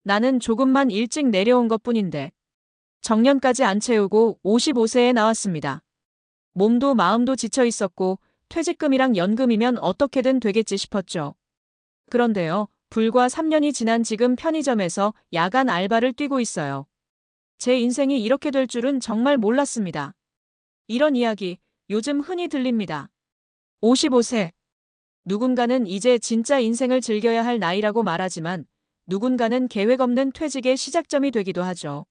나는 조금만 일찍 내려온 것뿐인데. 정년까지 안 채우고 55세에 나왔습니다. 몸도 마음도 지쳐 있었고 퇴직금이랑 연금이면 어떻게든 되겠지 싶었죠. 그런데요, 불과 3년이 지난 지금 편의점에서 야간 알바를 뛰고 있어요. 제 인생이 이렇게 될 줄은 정말 몰랐습니다. 이런 이야기 요즘 흔히 들립니다. 55세. 누군가는 이제 진짜 인생을 즐겨야 할 나이라고 말하지만 누군가는 계획 없는 퇴직의 시작점이 되기도 하죠.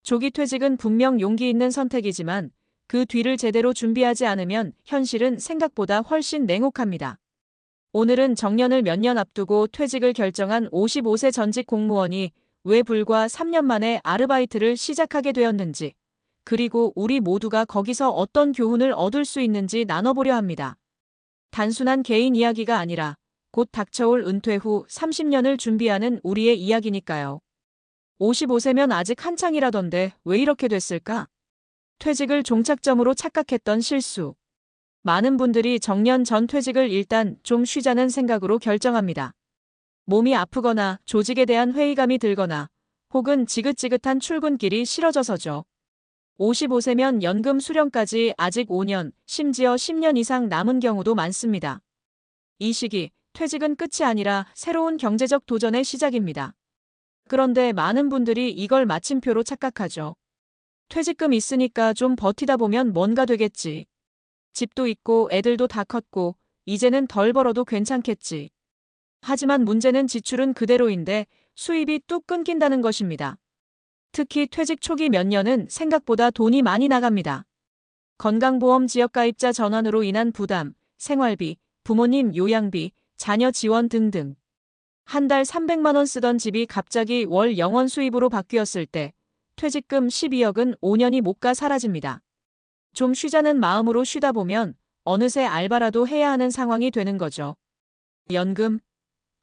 조기 퇴직은 분명 용기 있는 선택이지만 그 뒤를 제대로 준비하지 않으면 현실은 생각보다 훨씬 냉혹합니다. 오늘은 정년을 몇 년 앞두고 퇴직을 결정한 55세 전직 공무원이 왜 불과 3년 만에 아르바이트를 시작하게 되었는지, 그리고 우리 모두가 거기서 어떤 교훈을 얻을 수 있는지 나눠보려 합니다. 단순한 개인 이야기가 아니라 곧 닥쳐올 은퇴 후 30년을 준비하는 우리의 이야기니까요. 55세면 아직 한창이라던데 왜 이렇게 됐을까? 퇴직을 종착점으로 착각했던 실수. 많은 분들이 정년 전 퇴직을 일단 좀 쉬자는 생각으로 결정합니다. 몸이 아프거나 조직에 대한 회의감이 들거나 혹은 지긋지긋한 출근길이 싫어져서죠. 55세면 연금 수령까지 아직 5년, 심지어 10년 이상 남은 경우도 많습니다. 이 시기, 퇴직은 끝이 아니라 새로운 경제적 도전의 시작입니다. 그런데 많은 분들이 이걸 마침표로 착각하죠. 퇴직금 있으니까 좀 버티다 보면 뭔가 되겠지. 집도 있고 애들도 다 컸고 이제는 덜 벌어도 괜찮겠지. 하지만 문제는 지출은 그대로인데 수입이 뚝 끊긴다는 것입니다. 특히 퇴직 초기 몇 년은 생각보다 돈이 많이 나갑니다. 건강보험 지역가입자 전환으로 인한 부담, 생활비, 부모님 요양비, 자녀 지원 등등. 한 달 300만 원 쓰던 집이 갑자기 월 영원 수입으로 바뀌었을 때 퇴직금 12억은 5년이 못 가 사라집니다. 좀 쉬자는 마음으로 쉬다 보면 어느새 알바라도 해야 하는 상황이 되는 거죠. 연금.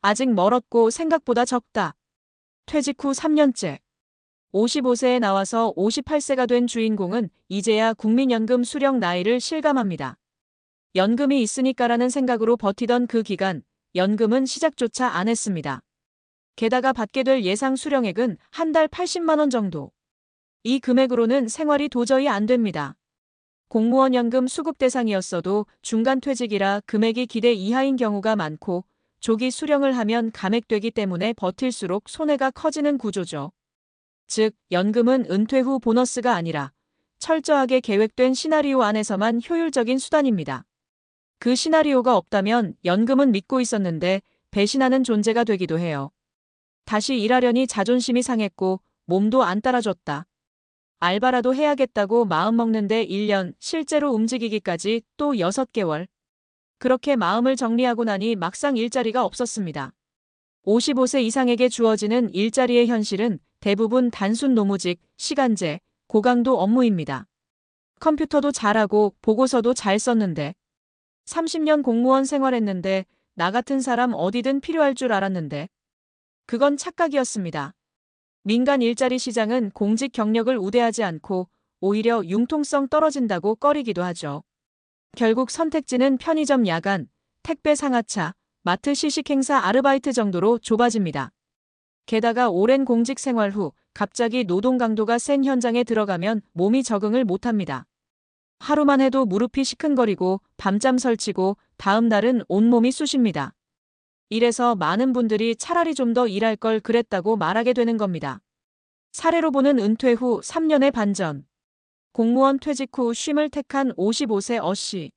아직 멀었고 생각보다 적다. 퇴직 후 3년째. 55세에 나와서 58세가 된 주인공은 이제야 국민연금 수령 나이를 실감합니다. 연금이 있으니까라는 생각으로 버티던 그 기간, 연금은 시작조차 안 했습니다. 게다가 받게 될 예상 수령액은 한 달 80만 원 정도. 이 금액으로는 생활이 도저히 안 됩니다. 공무원 연금 수급 대상이었어도 중간 퇴직이라 금액이 기대 이하인 경우가 많고 조기 수령을 하면 감액되기 때문에 버틸수록 손해가 커지는 구조죠. 즉, 연금은 은퇴 후 보너스가 아니라 철저하게 계획된 시나리오 안에서만 효율적인 수단입니다. 그 시나리오가 없다면 연금은 믿고 있었는데 배신하는 존재가 되기도 해요. 다시 일하려니 자존심이 상했고 몸도 안 따라줬다. 알바라도 해야겠다고 마음먹는데 1년, 실제로 움직이기까지 또 6개월. 그렇게 마음을 정리하고 나니 막상 일자리가 없었습니다. 55세 이상에게 주어지는 일자리의 현실은 대부분 단순 노무직, 시간제, 고강도 업무입니다. 컴퓨터도 잘하고 보고서도 잘 썼는데 30년 공무원 생활했는데 나 같은 사람 어디든 필요할 줄 알았는데 그건 착각이었습니다. 민간 일자리 시장은 공직 경력을 우대하지 않고 오히려 융통성 떨어진다고 꺼리기도 하죠. 결국 선택지는 편의점 야간, 택배 상하차, 마트 시식 행사 아르바이트 정도로 좁아집니다. 게다가 오랜 공직 생활 후 갑자기 노동 강도가 센 현장에 들어가면 몸이 적응을 못합니다. 하루만 해도 무릎이 시큰거리고 밤잠 설치고 다음 날은 온몸이 쑤십니다. 이래서 많은 분들이 차라리 좀 더 일할 걸 그랬다고 말하게 되는 겁니다. 사례로 보는 은퇴 후 3년의 반전. 공무원 퇴직 후 쉼을 택한 55세 어씨.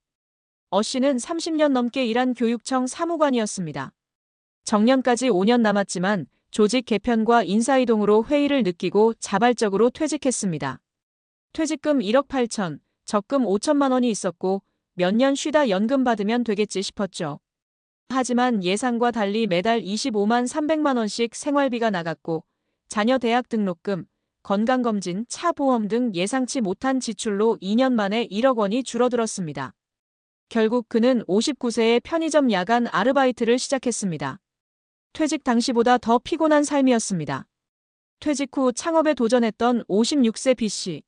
어씨는 30년 넘게 일한 교육청 사무관이었습니다. 정년까지 5년 남았지만 조직 개편과 인사이동으로 회의를 느끼고 자발적으로 퇴직했습니다. 퇴직금 1억 8천, 적금 5천만 원이 있었고 몇 년 쉬다 연금 받으면 되겠지 싶었죠. 하지만 예상과 달리 매달 25만 300만 원씩 생활비가 나갔고 자녀 대학 등록금, 건강검진, 차 보험 등 예상치 못한 지출로 2년 만에 1억 원이 줄어들었습니다. 결국 그는 59세에 편의점 야간 아르바이트를 시작했습니다. 퇴직 당시보다 더 피곤한 삶이었습니다. 퇴직 후 창업에 도전했던 56세 B씨.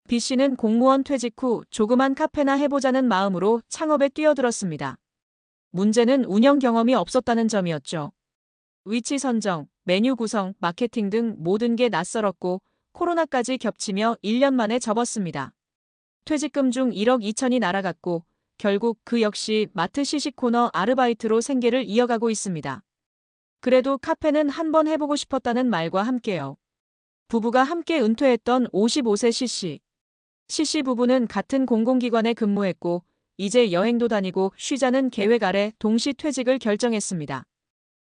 B씨는 공무원 퇴직 후 조그만 카페나 해보자는 마음으로 창업에 뛰어들었습니다. 문제는 운영 경험이 없었다는 점이었죠. 위치 선정, 메뉴 구성, 마케팅 등 모든 게 낯설었고 코로나까지 겹치며 1년 만에 접었습니다. 퇴직금 중 1억 2천이 날아갔고 결국 그 역시 마트 시식 코너 아르바이트로 생계를 이어가고 있습니다. 그래도 카페는 한번 해보고 싶었다는 말과 함께요. 부부가 함께 은퇴했던 55세 CC. CC 부부는 같은 공공기관에 근무했고 이제 여행도 다니고 쉬자는 계획 아래 동시 퇴직을 결정했습니다.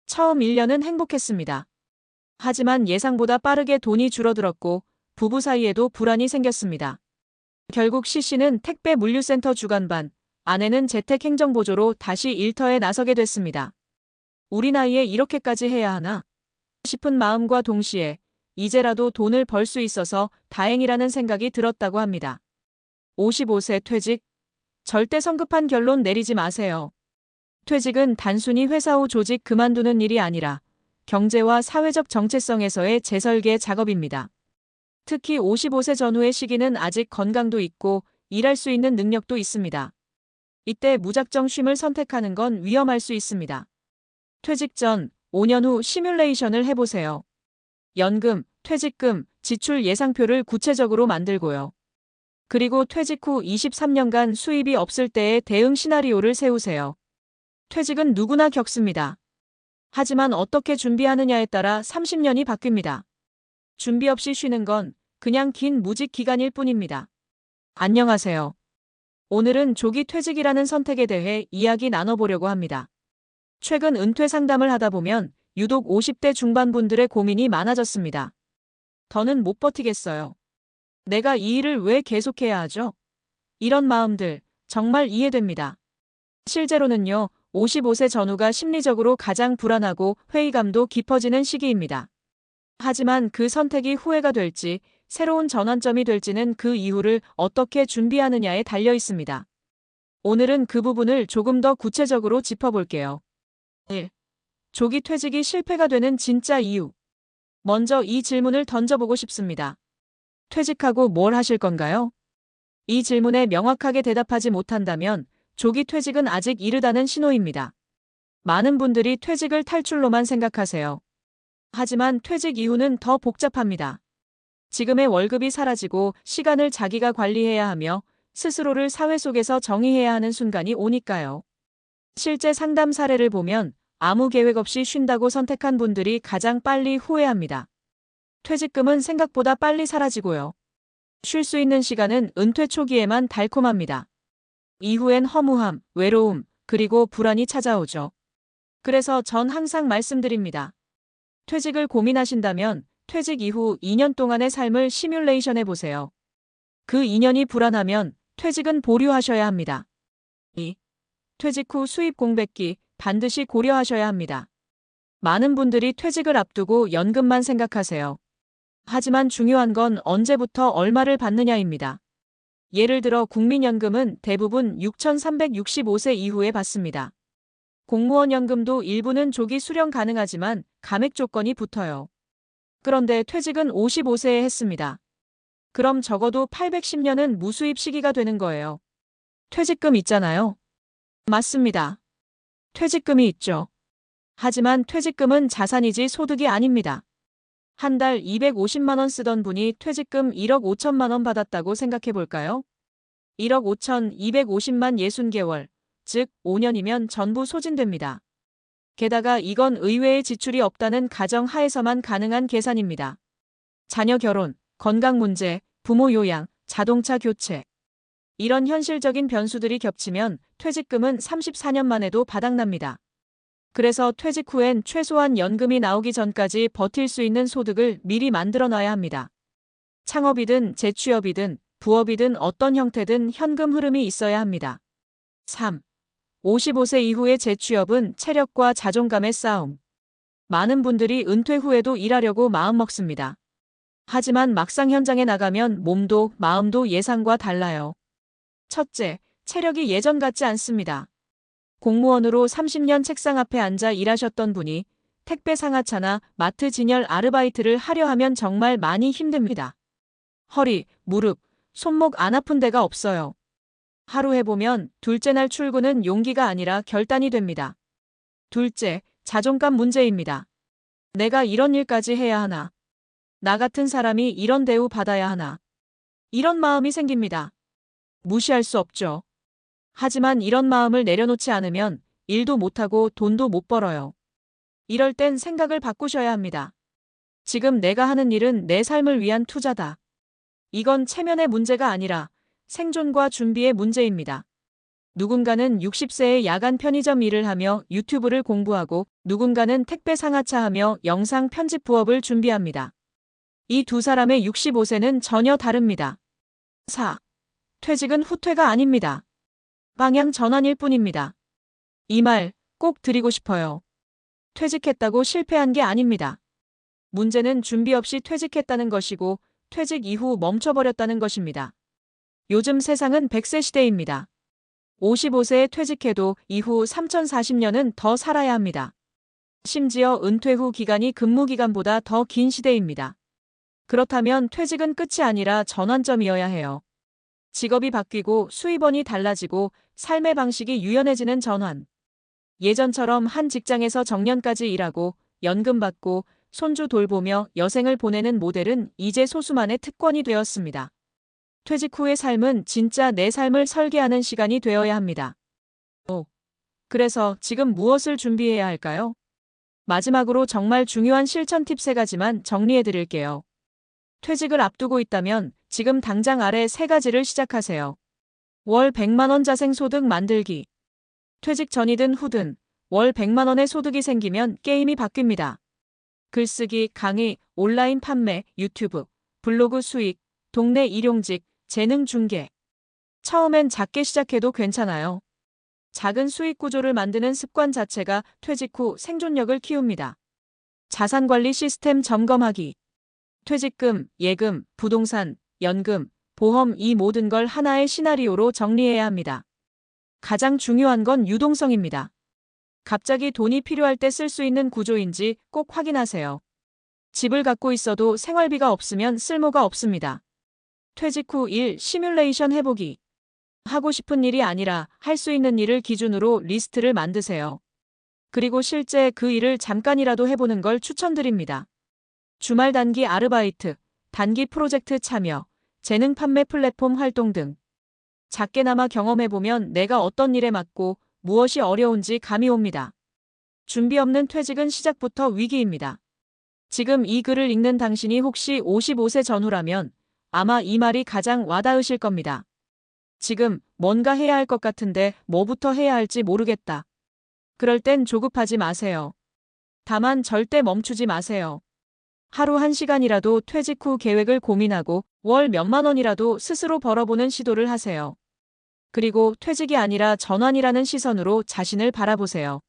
처음 1년은 행복했습니다. 하지만 예상보다 빠르게 돈이 줄어들었고 부부 사이에도 불안이 생겼습니다. 결국 CC는 택배 물류센터 주간반, 아내는 재택행정보조로 다시 일터에 나서게 됐습니다. 우리 나이에 이렇게까지 해야 하나 싶은 마음과 동시에 이제라도 돈을 벌 수 있어서 다행이라는 생각이 들었다고 합니다. 55세 퇴직? 절대 성급한 결론 내리지 마세요. 퇴직은 단순히 회사 후 조직 그만두는 일이 아니라 경제와 사회적 정체성에서의 재설계 작업입니다. 특히 55세 전후의 시기는 아직 건강도 있고 일할 수 있는 능력도 있습니다. 이때 무작정 쉼을 선택하는 건 위험할 수 있습니다. 퇴직 전 5년 후 시뮬레이션을 해보세요. 연금, 퇴직금, 지출 예상표를 구체적으로 만들고요. 그리고 퇴직 후 23년간 수입이 없을 때의 대응 시나리오를 세우세요. 퇴직은 누구나 겪습니다. 하지만 어떻게 준비하느냐에 따라 30년이 바뀝니다. 준비 없이 쉬는 건 그냥 긴 무직 기간일 뿐입니다. 안녕하세요. 오늘은 조기 퇴직이라는 선택에 대해 이야기 나눠보려고 합니다. 최근 은퇴 상담을 하다 보면 유독 50대 중반분들의 고민이 많아졌습니다. 더는 못 버티겠어요. 내가 이 일을 왜 계속해야 하죠? 이런 마음들 정말 이해됩니다. 실제로는요, 55세 전후가 심리적으로 가장 불안하고 회의감도 깊어지는 시기입니다. 하지만 그 선택이 후회가 될지 새로운 전환점이 될지는 그 이후를 어떻게 준비하느냐에 달려 있습니다. 오늘은 그 부분을 조금 더 구체적으로 짚어볼게요. 1. 조기 퇴직이 실패가 되는 진짜 이유. 먼저 이 질문을 던져보고 싶습니다. 퇴직하고 뭘 하실 건가요? 이 질문에 명확하게 대답하지 못한다면 조기 퇴직은 아직 이르다는 신호입니다. 많은 분들이 퇴직을 탈출로만 생각하세요. 하지만 퇴직 이후는 더 복잡합니다. 지금의 월급이 사라지고 시간을 자기가 관리해야 하며 스스로를 사회 속에서 정의해야 하는 순간이 오니까요. 실제 상담 사례를 보면 아무 계획 없이 쉰다고 선택한 분들이 가장 빨리 후회합니다. 퇴직금은 생각보다 빨리 사라지고요. 쉴 수 있는 시간은 은퇴 초기에만 달콤합니다. 이후엔 허무함, 외로움, 그리고 불안이 찾아오죠. 그래서 전 항상 말씀드립니다. 퇴직을 고민하신다면 퇴직 이후 2년 동안의 삶을 시뮬레이션 해보세요. 그 2년이 불안하면 퇴직은 보류하셔야 합니다. 2. 퇴직 후 수입 공백기 반드시 고려하셔야 합니다. 많은 분들이 퇴직을 앞두고 연금만 생각하세요. 하지만 중요한 건 언제부터 얼마를 받느냐입니다. 예를 들어 국민연금은 대부분 6,365세 이후에 받습니다. 공무원 연금도 일부는 조기 수령 가능하지만 감액 조건이 붙어요. 그런데 퇴직은 55세에 했습니다. 그럼 적어도 810년은 무수입 시기가 되는 거예요. 퇴직금 있잖아요. 맞습니다. 퇴직금이 있죠. 하지만 퇴직금은 자산이지 소득이 아닙니다. 한 달 250만 원 쓰던 분이 퇴직금 1억 5천만 원 받았다고 생각해 볼까요? 1억 5천 250만 60개월, 즉 5년이면 전부 소진됩니다. 게다가 이건 의외의 지출이 없다는 가정 하에서만 가능한 계산입니다. 자녀 결혼, 건강 문제, 부모 요양, 자동차 교체. 이런 현실적인 변수들이 겹치면 퇴직금은 34년 만에도 바닥납니다. 그래서 퇴직 후엔 최소한 연금이 나오기 전까지 버틸 수 있는 소득을 미리 만들어 놔야 합니다. 창업이든 재취업이든 부업이든 어떤 형태든 현금 흐름이 있어야 합니다. 3. 55세 이후의 재취업은 체력과 자존감의 싸움. 많은 분들이 은퇴 후에도 일하려고 마음먹습니다. 하지만 막상 현장에 나가면 몸도 마음도 예상과 달라요. 첫째, 체력이 예전 같지 않습니다. 공무원으로 30년 책상 앞에 앉아 일하셨던 분이 택배 상하차나 마트 진열 아르바이트를 하려 하면 정말 많이 힘듭니다. 허리, 무릎, 손목 안 아픈 데가 없어요. 하루 해보면 둘째 날 출근은 용기가 아니라 결단이 됩니다. 둘째, 자존감 문제입니다. 내가 이런 일까지 해야 하나? 나 같은 사람이 이런 대우 받아야 하나? 이런 마음이 생깁니다. 무시할 수 없죠. 하지만 이런 마음을 내려놓지 않으면 일도 못하고 돈도 못 벌어요. 이럴 땐 생각을 바꾸셔야 합니다. 지금 내가 하는 일은 내 삶을 위한 투자다. 이건 체면의 문제가 아니라 생존과 준비의 문제입니다. 누군가는 60세에 야간 편의점 일을 하며 유튜브를 공부하고 누군가는 택배 상하차 하며 영상 편집 부업을 준비합니다. 이 두 사람의 65세는 전혀 다릅니다. 4. 퇴직은 후퇴가 아닙니다. 방향 전환일 뿐입니다. 이 말 꼭 드리고 싶어요. 퇴직했다고 실패한 게 아닙니다. 문제는 준비 없이 퇴직했다는 것이고 퇴직 이후 멈춰버렸다는 것입니다. 요즘 세상은 100세 시대입니다. 55세에 퇴직해도 이후 3040년은 더 살아야 합니다. 심지어 은퇴 후 기간이 근무 기간보다 더 긴 시대입니다. 그렇다면 퇴직은 끝이 아니라 전환점이어야 해요. 직업이 바뀌고 수입원이 달라지고 삶의 방식이 유연해지는 전환. 예전처럼 한 직장에서 정년까지 일하고 연금 받고 손주 돌보며 여생을 보내는 모델은 이제 소수만의 특권이 되었습니다. 퇴직 후의 삶은 진짜 내 삶을 설계하는 시간이 되어야 합니다. 그래서 지금 무엇을 준비해야 할까요? 마지막으로 정말 중요한 실천 팁 3가지만 정리해 드릴게요. 퇴직을 앞두고 있다면 지금 당장 아래 3가지를 시작하세요. 월 100만 원 자생소득 만들기. 퇴직 전이든 후든 월 100만 원의 소득이 생기면 게임이 바뀝니다. 글쓰기, 강의, 온라인 판매, 유튜브, 블로그 수익, 동네 일용직, 재능 중계. 처음엔 작게 시작해도 괜찮아요. 작은 수익 구조를 만드는 습관 자체가 퇴직 후 생존력을 키웁니다. 자산관리 시스템 점검하기. 퇴직금, 예금, 부동산, 연금, 보험 이 모든 걸 하나의 시나리오로 정리해야 합니다. 가장 중요한 건 유동성입니다. 갑자기 돈이 필요할 때 쓸 수 있는 구조인지 꼭 확인하세요. 집을 갖고 있어도 생활비가 없으면 쓸모가 없습니다. 퇴직 후 일 시뮬레이션 해보기. 하고 싶은 일이 아니라 할 수 있는 일을 기준으로 리스트를 만드세요. 그리고 실제 그 일을 잠깐이라도 해보는 걸 추천드립니다. 주말 단기 아르바이트, 단기 프로젝트 참여, 재능 판매 플랫폼 활동 등. 작게나마 경험해보면 내가 어떤 일에 맞고 무엇이 어려운지 감이 옵니다. 준비 없는 퇴직은 시작부터 위기입니다. 지금 이 글을 읽는 당신이 혹시 55세 전후라면 아마 이 말이 가장 와닿으실 겁니다. 지금 뭔가 해야 할 것 같은데 뭐부터 해야 할지 모르겠다. 그럴 땐 조급하지 마세요. 다만 절대 멈추지 마세요. 하루 1시간이라도 퇴직 후 계획을 고민하고 월 몇만 원이라도 스스로 벌어보는 시도를 하세요. 그리고 퇴직이 아니라 전환이라는 시선으로 자신을 바라보세요.